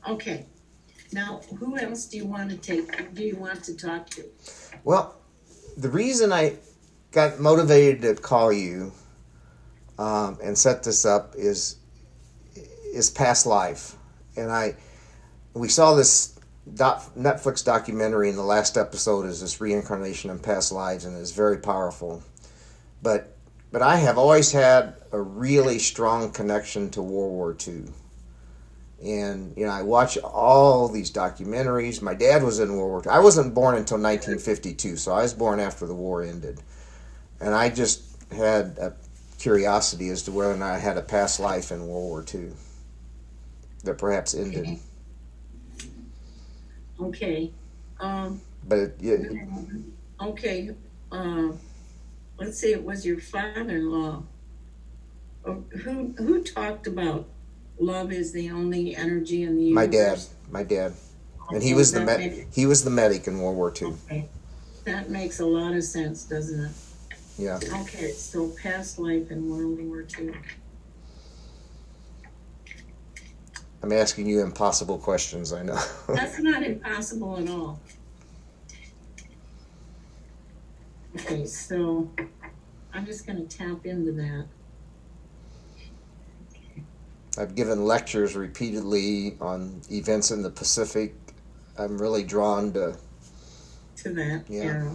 Okay. Now, who else do you want to talk to? Well, the reason I got motivated to call you and set this up is past life, and we saw this Netflix documentary, and the last episode is this reincarnation in past lives, and it's very powerful. But I have always had a really strong connection to World War II. And I watch all these documentaries. My dad was in World War II. I wasn't born until 1952, so I was born after the war ended. And I just had a curiosity as to whether or not I had a past life in World War II that perhaps ended. Okay. But okay. Let's see. It was your father-in-law. Who talked about love is the only energy in the universe? My dad, and he was the medic in World War II. Okay. That makes a lot of sense, doesn't it? Yeah. Okay, so past life in World War II. I'm asking you impossible questions, I know. That's not impossible at all. Okay, so I'm just going to tap into that. I've given lectures repeatedly on events in the Pacific. I'm really drawn to that. Yeah.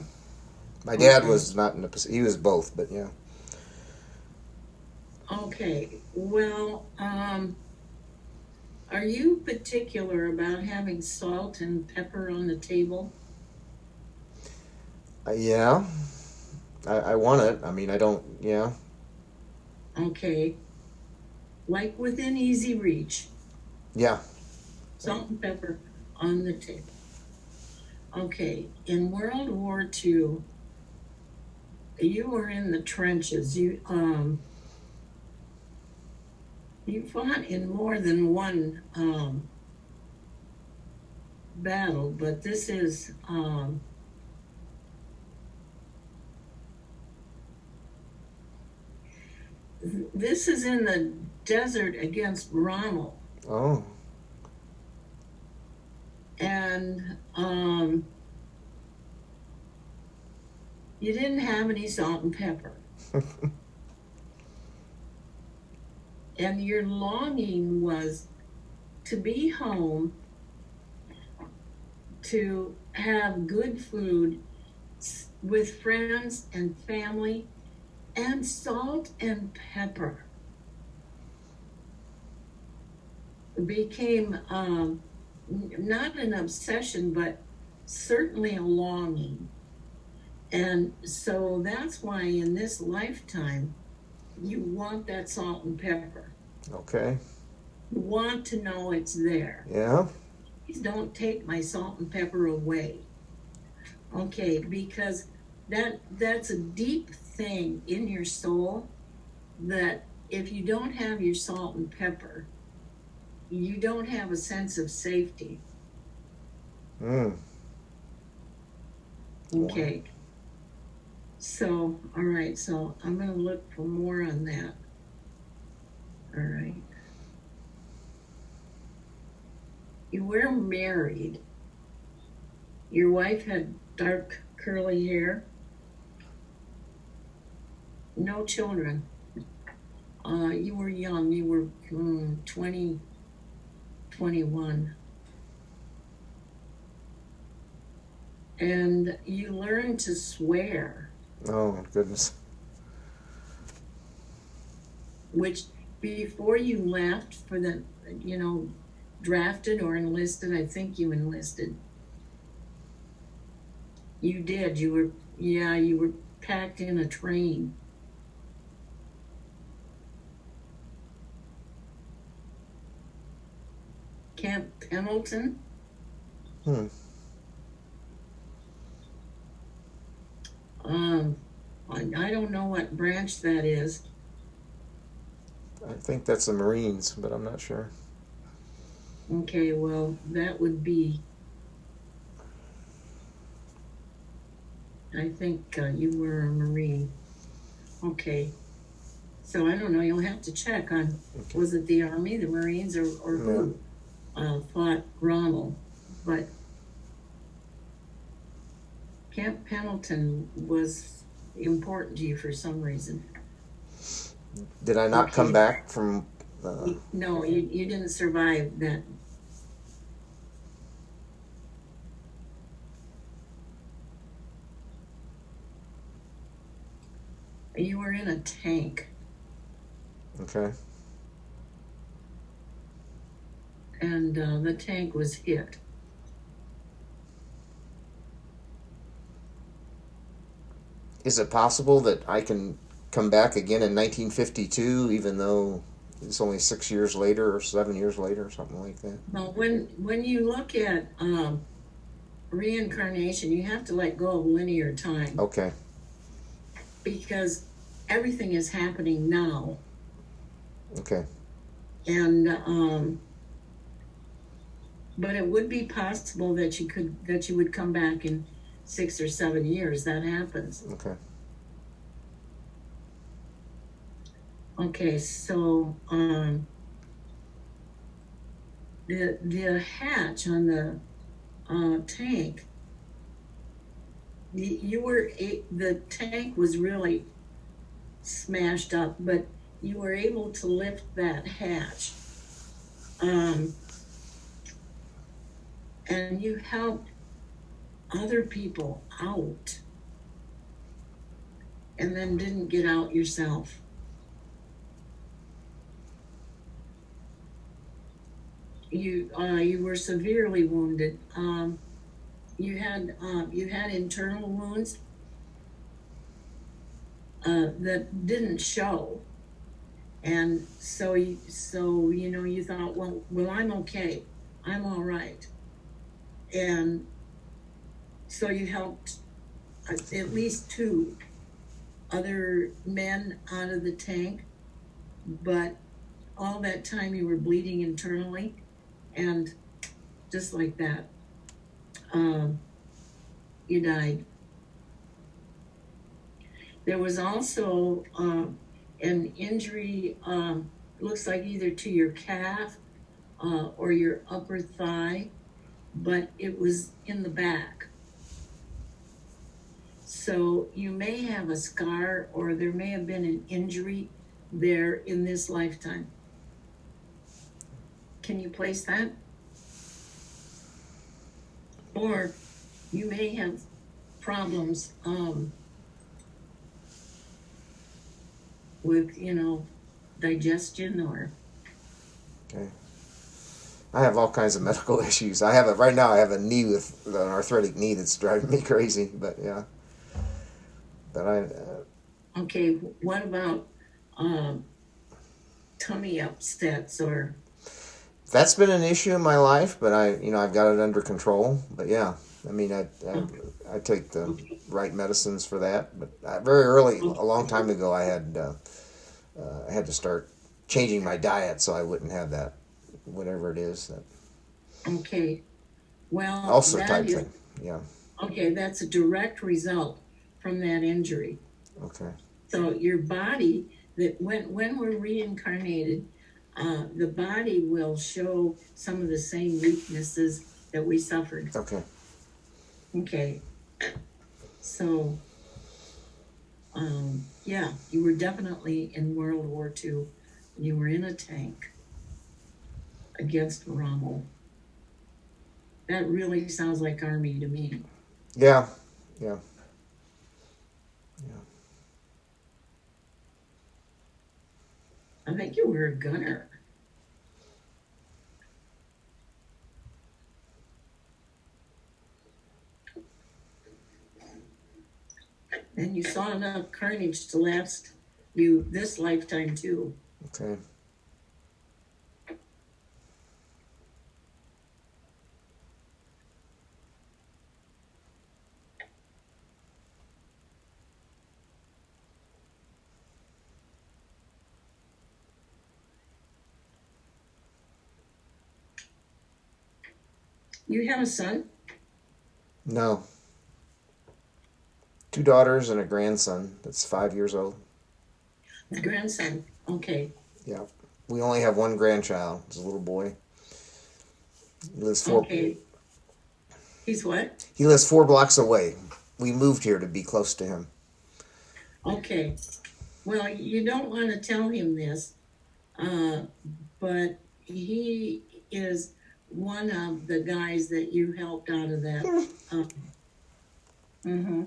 My dad was not in the Pacific. He was both, but yeah. Okay. Well, are you particular about having salt and pepper on the table? Yeah. I want it. I mean, I don't, yeah. Okay. Like within easy reach. Yeah. Salt and pepper on the table. Okay. In World War II, you were in the trenches. You fought in more than one battle, but this is in the desert against Rommel. Oh. And you didn't have any salt and pepper. And your longing was to be home, to have good food with friends and family, and salt and pepper became not an obsession, but certainly a longing. And so that's why in this lifetime, you want that salt and pepper. Okay. You want to know it's there. Yeah. Please don't take my salt and pepper away. Okay, because that's a deep thing in your soul that if you don't have your salt and pepper, you don't have a sense of safety. Okay. So, all right, so I'm going to look for more on that. All right. You were married. Your wife had dark curly hair. No children. You were young. You were 20, 21. And you learned to swear. Oh, goodness. Which, before you left for the, drafted or enlisted, I think you enlisted. You did. You were packed in a train. Camp Pendleton? I don't know what branch that is. I think that's the Marines, but I'm not sure. Okay, well, that would be... I think you were a Marine. Okay. So I don't know. You'll have to check on, was it the Army, the Marines, or who? fought Rommel, but Camp Pendleton was important to you for some reason. Did I not come Okay. back from? No, you didn't survive that. You were in a tank, Okay. and the tank was hit. Is it possible that I can come back again in 1952, even though it's only 6 years later or 7 years later or something like that? Well, when you look at reincarnation, you have to let go of linear time Okay. because everything is happening now, Okay. and but it would be possible that you would come back in 6 or 7 years. That happens. Okay. Okay, so the hatch on the tank, the tank was really smashed up, but you were able to lift that hatch, um, and you helped other people out, and then didn't get out yourself. You were severely wounded. You had internal wounds that didn't show, and so you thought, well, I'm okay, I'm all right, and so you helped at least two other men out of the tank, but all that time you were bleeding internally, and just like that, you died. There was also an injury, looks like either to your calf or your upper thigh, but it was in the back. So you may have a scar, or there may have been an injury there in this lifetime. Can you place that? Or you may have problems with, digestion or. Okay. I have all kinds of medical issues. I have right now. I have a knee with an arthritic knee that's driving me crazy. But yeah. But Okay, what about tummy upsets or? That's been an issue in my life, but I've got it under control. But yeah, I mean, I take the right medicines for that. But very early, a long time ago, I had to start changing my diet so I wouldn't have that, whatever it is, that Okay, well, ulcer type thing. Yeah. Okay, that's a direct result from that injury. Okay. So your body, that when we're reincarnated, the body will show some of the same weaknesses that we suffered. Okay. Okay. So, yeah, you were definitely in World War II. You were in a tank against Rommel. That really sounds like Army to me. Yeah. Yeah. Yeah. I think you were a gunner. And you saw enough carnage to last you this lifetime too. Okay. You have a son? No. 2 daughters and a grandson that's 5 years old. A grandson. Okay. Yeah. We only have one grandchild. It's a little boy. He lives Okay. He's what? He lives 4 blocks away. We moved here to be close to him. Okay. Well, you don't want to tell him this, uh, but he is one of the guys that you helped out of that. Uh, mm-hmm.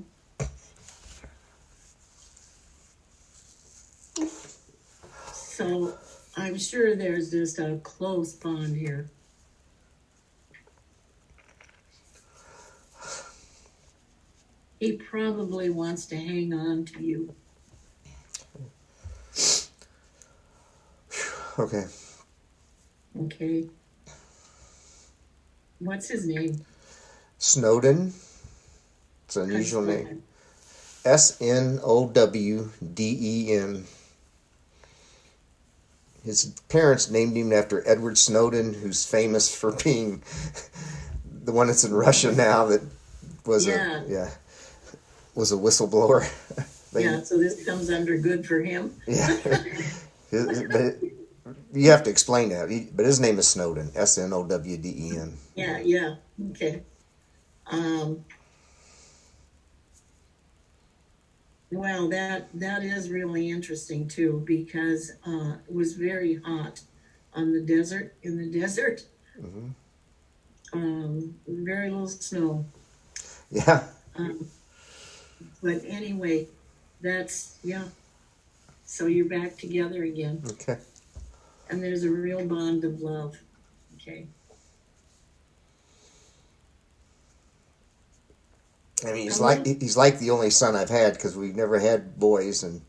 So I'm sure there's just a close bond here. He probably wants to hang on to you. Okay. Okay. What's his name? Snowden. It's an unusual name. Snowden. His parents named him after Edward Snowden, who's famous for being the one that's in Russia now that was was a whistleblower. So this comes under good for him. Yeah. But you have to explain that. But his name is Snowden. Snowden. Yeah. Okay. Well, that is really interesting too, because it was very hot in the desert. Mm-hmm. Very little snow. Yeah. But anyway, so you're back together again. Okay. And there's a real bond of love. Okay. I mean, he's like the only son I've had, because we've never had boys, and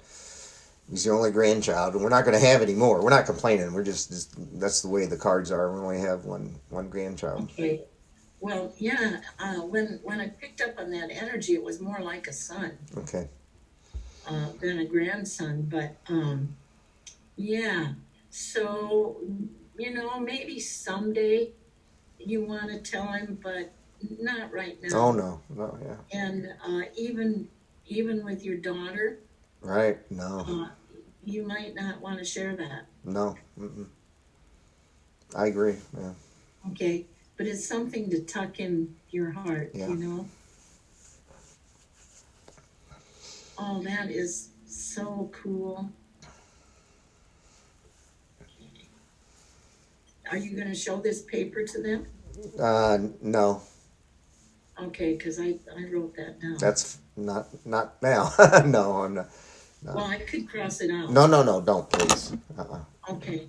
he's the only grandchild, and we're not going to have any more. We're not complaining. We're just that's the way the cards are. We only have one grandchild. Okay. Well, yeah. When I picked up on that energy, it was more like a son. Okay. Than a grandson, but yeah. So maybe someday you want to tell him, but not right now. Oh no, yeah. And even with your daughter, right? No, you might not want to share that. No, I agree. Yeah. Okay, but it's something to tuck in your heart. Yeah. Oh, that is so cool. Are you going to show this paper to them? No. Okay, because I wrote that down. That's not now. No, I'm not. No. Well, I could cross it out. No, don't, please. Okay,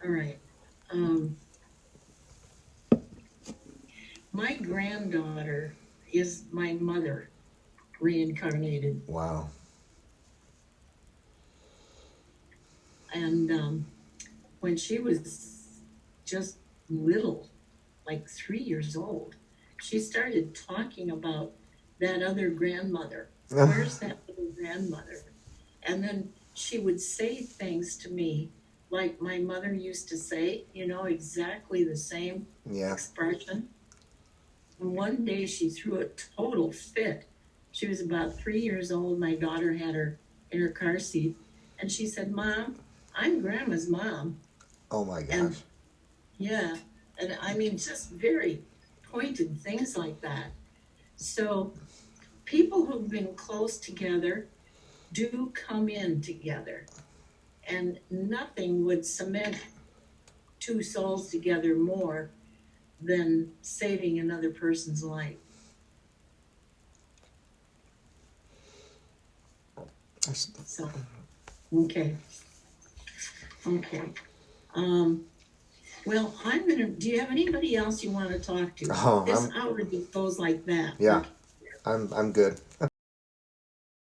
all right. My granddaughter is my mother, reincarnated. Wow. And when she was just little, like 3 years old, she started talking about that other grandmother. Where's that little grandmother? And then she would say things to me like my mother used to say, exactly the same expression. And one day she threw a total fit. She was about 3 years old. My daughter had her in her car seat. And she said, "Mom, I'm Grandma's mom." Oh my gosh. And, yeah. And I mean, just very pointed things like that. So people who've been close together do come in together. And nothing would cement two souls together more than saving another person's life. So, okay. Well, do you have anybody else you want to talk to? Oh, This hour just goes like that. Yeah, I'm good.